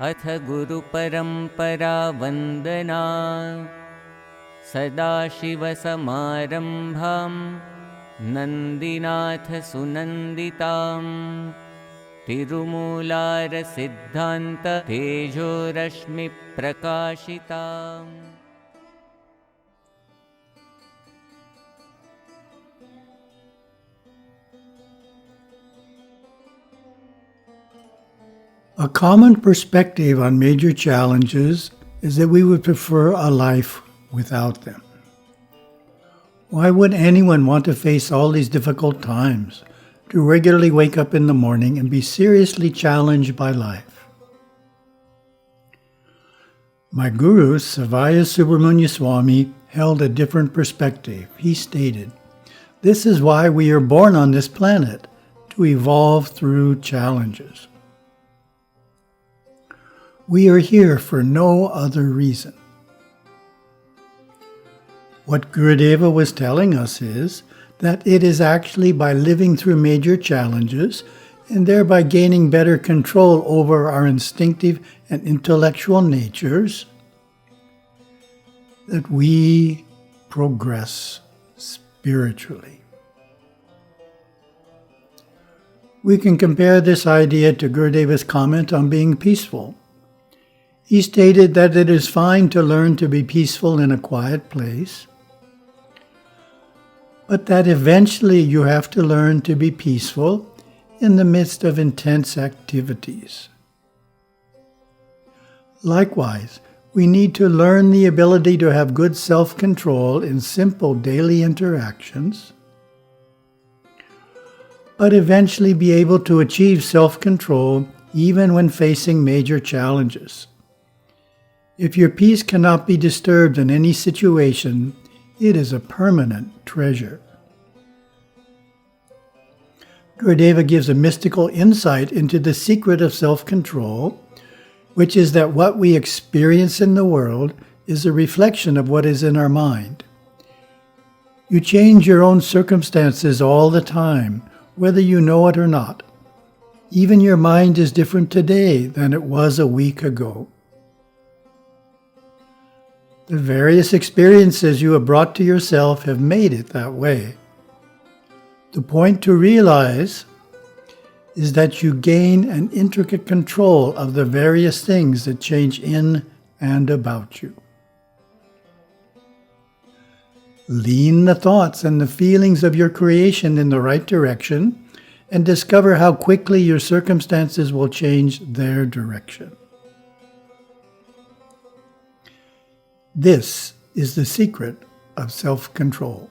अथ गुरुपरम्परा वन्दना सदाशिवसमारम्भां नन्दिनाथसुनन्दितां तिरुमूलारसिद्धान्त तेजोरश्मिप्रकाशिताम्। A common perspective on major challenges is that we would prefer a life without them. Why would anyone want to face all these difficult times, to regularly wake up in the morning and be seriously challenged by life? My guru, Sivaya Subramuniyaswami, held a different perspective. He stated, "This is why we are born on this planet, to evolve through challenges. We are here for no other reason." What Gurudeva was telling us is that it is actually by living through major challenges and thereby gaining better control over our instinctive and intellectual natures that we progress spiritually. We can compare this idea to Gurudeva's comment on being peaceful. He stated that it is fine to learn to be peaceful in a quiet place, but that eventually you have to learn to be peaceful in the midst of intense activities. Likewise, we need to learn the ability to have good self-control in simple daily interactions, but eventually be able to achieve self-control even when facing major challenges. If your peace cannot be disturbed in any situation, it is a permanent treasure. Gurudeva gives a mystical insight into the secret of self-control, which is that what we experience in the world is a reflection of what is in our mind. You change your own circumstances all the time, whether you know it or not. Even your mind is different today than it was a week ago. The various experiences you have brought to yourself have made it that way. The point to realize is that you gain an intricate control of the various things that change in and about you. Lean the thoughts and the feelings of your creation in the right direction and discover how quickly your circumstances will change their direction. This is the secret of self-control.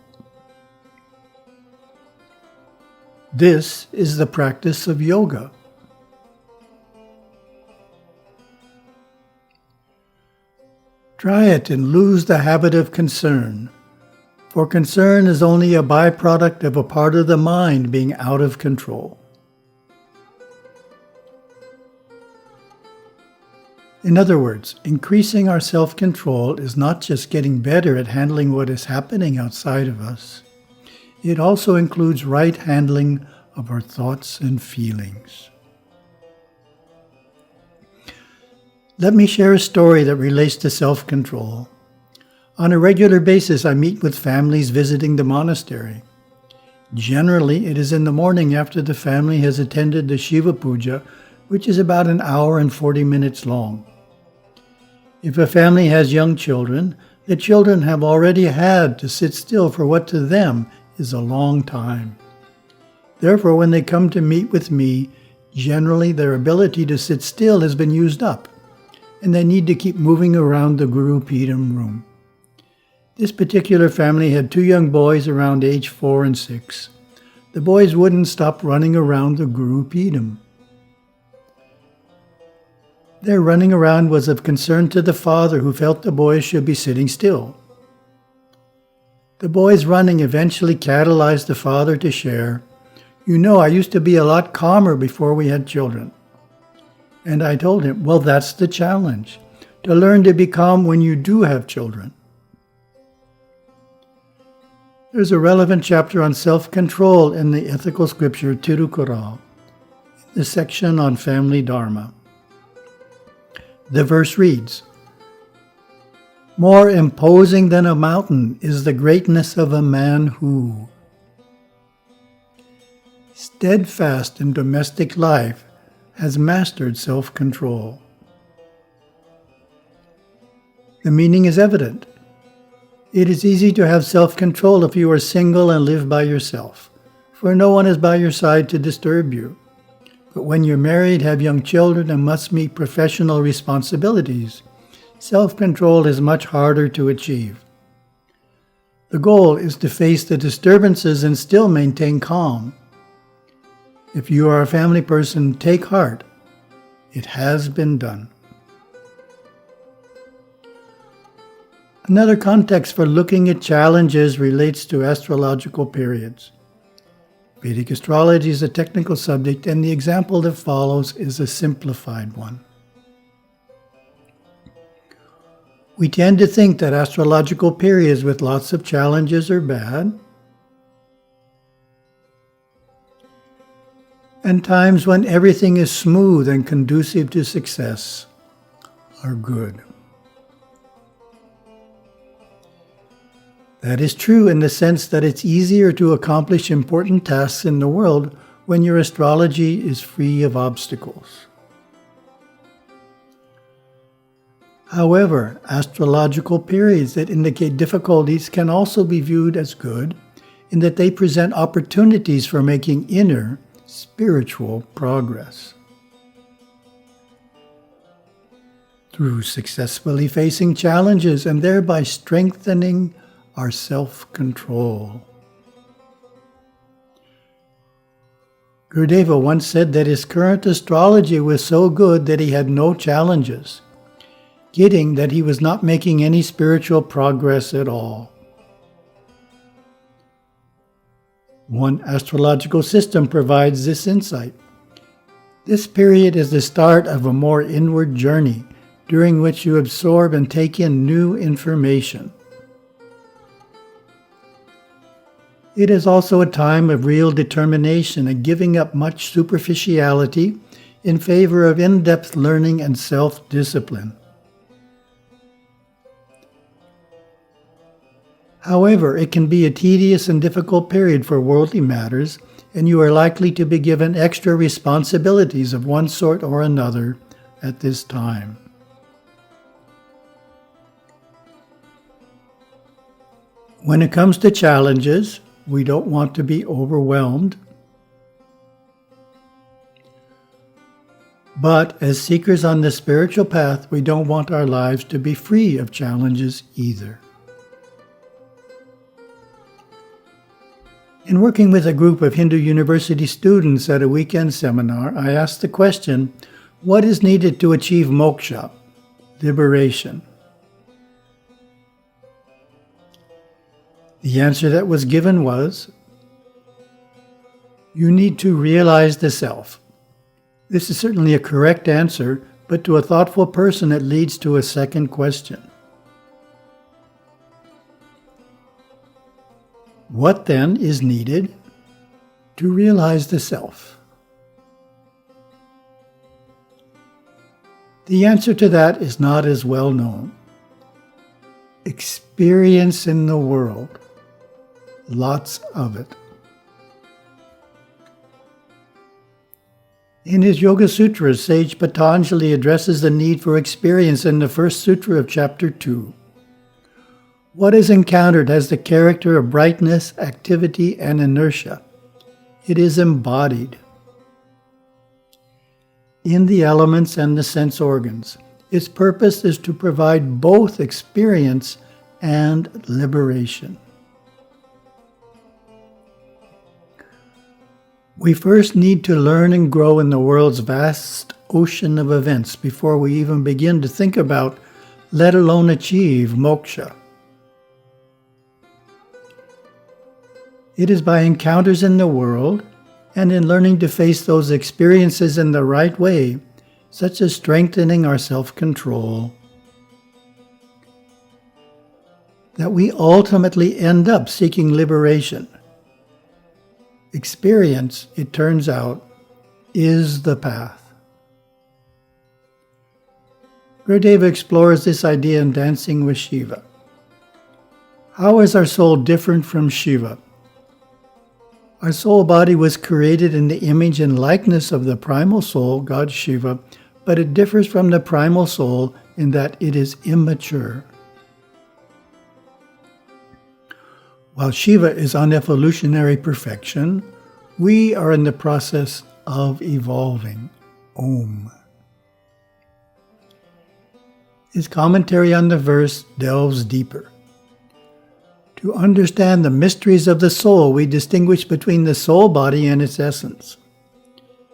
This is the practice of yoga. Try it and lose the habit of concern, for concern is only a byproduct of a part of the mind being out of control. In other words, increasing our self-control is not just getting better at handling what is happening outside of us. It also includes right handling of our thoughts and feelings. Let me share a story that relates to self-control. On a regular basis, I meet with families visiting the monastery. Generally, it is in the morning after the family has attended the Shiva Puja, which is about an hour and 40 minutes long. If a family has young children, the children have already had to sit still for what to them is a long time. Therefore, when they come to meet with me, generally their ability to sit still has been used up, and they need to keep moving around the Guru Peedam room. This particular family had two young boys around age 4 and 6. The boys wouldn't stop running around the Guru Peedam. Their running around was of concern to the father, who felt the boys should be sitting still. The boys' running eventually catalyzed the father to share, "You know, I used to be a lot calmer before we had children." And I told him, well, that's the challenge, to learn to be calm when you do have children. There's a relevant chapter on self-control in the ethical scripture Tirukkural, the section on family dharma. The verse reads, "More imposing than a mountain is the greatness of a man who, steadfast in domestic life, has mastered self-control." The meaning is evident. It is easy to have self-control if you are single and live by yourself, for no one is by your side to disturb you. But when you're married, have young children, and must meet professional responsibilities, self-control is much harder to achieve. The goal is to face the disturbances and still maintain calm. If you are a family person, take heart. It has been done. Another context for looking at challenges relates to astrological periods. Vedic astrology is a technical subject, and the example that follows is a simplified one. We tend to think that astrological periods with lots of challenges are bad, and times when everything is smooth and conducive to success are good. That is true in the sense that it's easier to accomplish important tasks in the world when your astrology is free of obstacles. However, astrological periods that indicate difficulties can also be viewed as good in that they present opportunities for making inner, spiritual progress. Through successfully facing challenges and thereby strengthening our self-control. Gurudeva once said that his current astrology was so good that he had no challenges, getting that he was not making any spiritual progress at all. One astrological system provides this insight. This period is the start of a more inward journey, during which you absorb and take in new information. It is also a time of real determination and giving up much superficiality in favor of in-depth learning and self-discipline. However, it can be a tedious and difficult period for worldly matters, and you are likely to be given extra responsibilities of one sort or another at this time. When it comes to challenges, we don't want to be overwhelmed. But as seekers on the spiritual path, we don't want our lives to be free of challenges either. In working with a group of Hindu university students at a weekend seminar, I asked the question, what is needed to achieve moksha, liberation? The answer that was given was, you need to realize the self. This is certainly a correct answer, but to a thoughtful person it leads to a second question. What then is needed to realize the self? The answer to that is not as well known. Experience in the world. Lots of it. In his Yoga Sutras, sage Patanjali addresses the need for experience in the first sutra of chapter 2. What is encountered has the character of brightness, activity, and inertia. It is embodied in the elements and the sense organs. Its purpose is to provide both experience and liberation. We first need to learn and grow in the world's vast ocean of events before we even begin to think about, let alone achieve, moksha. It is by encounters in the world and in learning to face those experiences in the right way, such as strengthening our self-control, that we ultimately end up seeking liberation. Experience, it turns out, is the path. Gurudeva explores this idea in Dancing with Shiva. How is our soul different from Shiva? Our soul body was created in the image and likeness of the primal soul, God Shiva, but it differs from the primal soul in that it is immature. While Shiva is on evolutionary perfection, we are in the process of evolving. Om. His commentary on the verse delves deeper. To understand the mysteries of the soul, we distinguish between the soul body and its essence.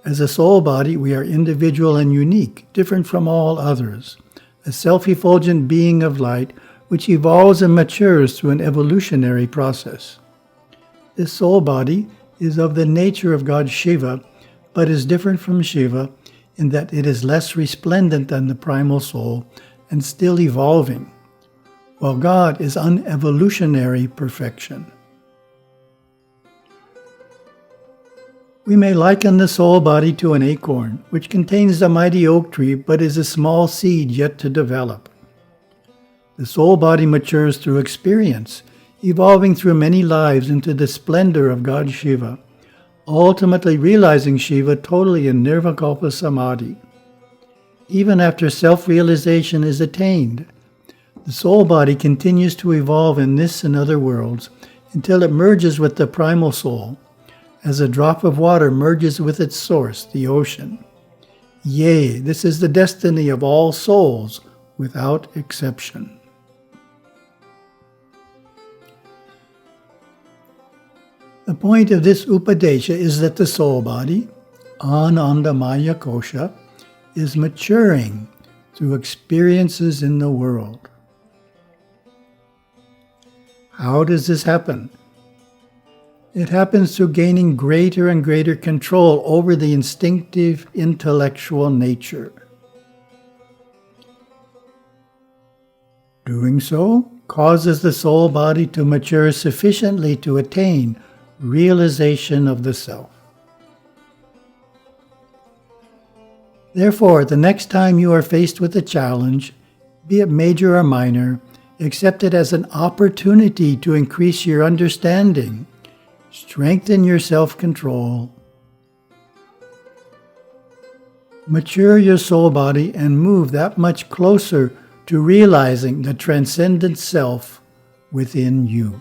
As a soul body, we are individual and unique, different from all others, a self-effulgent being of light which evolves and matures through an evolutionary process. This soul body is of the nature of God Shiva, but is different from Shiva in that it is less resplendent than the primal soul and still evolving, while God is unevolutionary perfection. We may liken the soul body to an acorn, which contains the mighty oak tree but is a small seed yet to develop. The soul body matures through experience, evolving through many lives into the splendor of God Shiva, ultimately realizing Shiva totally in Nirvikalpa Samadhi. Even after self-realization is attained, the soul body continues to evolve in this and other worlds until it merges with the primal soul, as a drop of water merges with its source, the ocean. Yea, this is the destiny of all souls, without exception. The point of this Upadesha is that the soul body, Anandamaya Kosha, is maturing through experiences in the world. How does this happen? It happens through gaining greater and greater control over the instinctive intellectual nature. Doing so causes the soul body to mature sufficiently to attain realization of the self. Therefore, the next time you are faced with a challenge, be it major or minor, accept it as an opportunity to increase your understanding, strengthen your self-control, mature your soul body, and move that much closer to realizing the transcendent self within you.